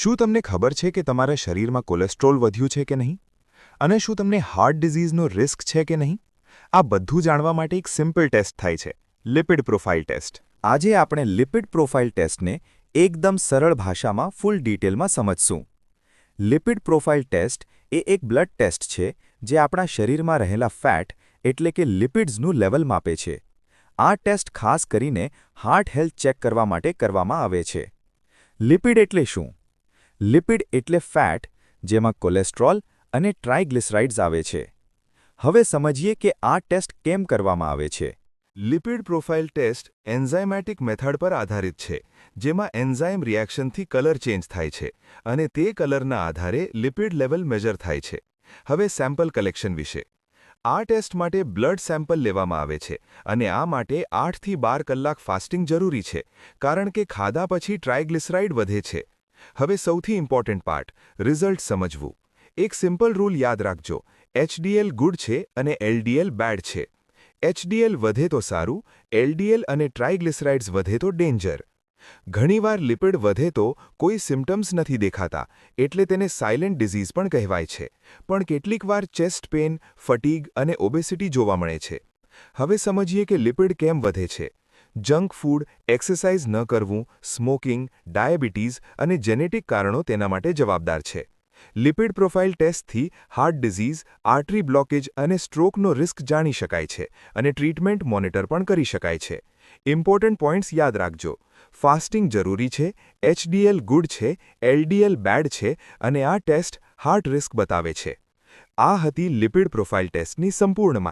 શું તમને ખબર છે કે તમારા શરીરમાં કોલેસ્ટ્રોલ વધ્યું છે કે નહીં? અને શું તમને હાર્ટ ડિઝીઝનો રિસ્ક છે કે નહીં? આ બધું જાણવા માટે એક સિમ્પલ ટેસ્ટ થાય છે, લિપિડ પ્રોફાઇલ ટેસ્ટ. આજે આપણે લિપિડ પ્રોફાઇલ ટેસ્ટને એકદમ સરળ ભાષામાં ફૂલ ડિટેલમાં સમજશું. લિપિડ પ્રોફાઇલ ટેસ્ટ એ એક બ્લડ ટેસ્ટ છે જે આપણા શરીરમાં રહેલા ફેટ એટલે કે લિપિડ્સનું લેવલ માપે છે. આ ટેસ્ટ ખાસ કરીને હાર્ટ હેલ્થ ચેક કરવા માટે કરવામાં આવે છે. લિપિડ એટલે શું? લિપિડ એટલે ફેટ જેમાં કોલેસ્ટ્રોલ અને ટ્રાઇગ્લિસરાઇડ્સ આવે છે. હવે સમજીએ કે આ ટેસ્ટ કેમ કરવામાં આવે છે. Lipid profile test enzymatic method પર આધારિત છે, જેમાં એન્ઝાઇમ રિએક્શનથી કલર ચેન્જ થાય છે અને તે કલરના આધારે લિપિડ લેવલ મેજર થાય છે. હવે સેમ્પલ કલેક્શન વિશે. આ ટેસ્ટ માટે બ્લડ સેમ્પલ લેવામાં આવે છે અને આ માટે 8 થી 12 કલાક ફાસ્ટિંગ જરૂરી છે, કારણ કે ખાધા પછી ટ્રાઇગ્લિસરાઇડ વધે છે. હવે સૌથી ઇમ્પોર્ટન્ટ પાર્ટ, રિઝલ્ટ સમજવું. એક સિમ્પલ રૂલ યાદ રાખજો, HDL ગુડ છે અને LDL બેડ છે. HDL વધે તો સારું, LDL અને ટ્રાઇગ્લિસરાઇડ્સ વધે તો ડેન્જર. ઘણીવાર લિપિડ વધે તો કોઈ સિમ્પટમ્સ નથી દેખાતા, એટલે તેને સાયલેન્ટ ડિઝીઝ પણ કહેવાય છે. પણ કેટલીકવાર ચેસ્ટ પેઇન, ફટીગ અને ઓબેસિટી જોવા મળે છે. હવે સમજીએ કે લિપિડ કેમ વધે છે. જંક ફૂડ, એક્સરસાઇઝ ન કરવું, સ્મોકિંગ, ડાયાબિટીઝ અને જેનેટિક કારણો તેના માટે જવાબદાર છે. લિપિડ પ્રોફાઇલ ટેસ્ટથી હાર્ટ ડિઝીઝ, આર્ટરી બ્લોકેજ અને સ્ટ્રોકનો રિસ્ક જાણી શકાય છે અને ટ્રીટમેન્ટ મોનિટર પણ કરી શકાય છે. ઇમ્પોર્ટન્ટ પોઇન્ટ્સ યાદ રાખજો. ફાસ્ટિંગ જરૂરી છે, HDL ગુડ છે, LDL બેડ છે અને આ ટેસ્ટ હાર્ટ રિસ્ક બતાવે છે. આ હતી લિપિડ પ્રોફાઇલ ટેસ્ટની સંપૂર્ણ માહિતી.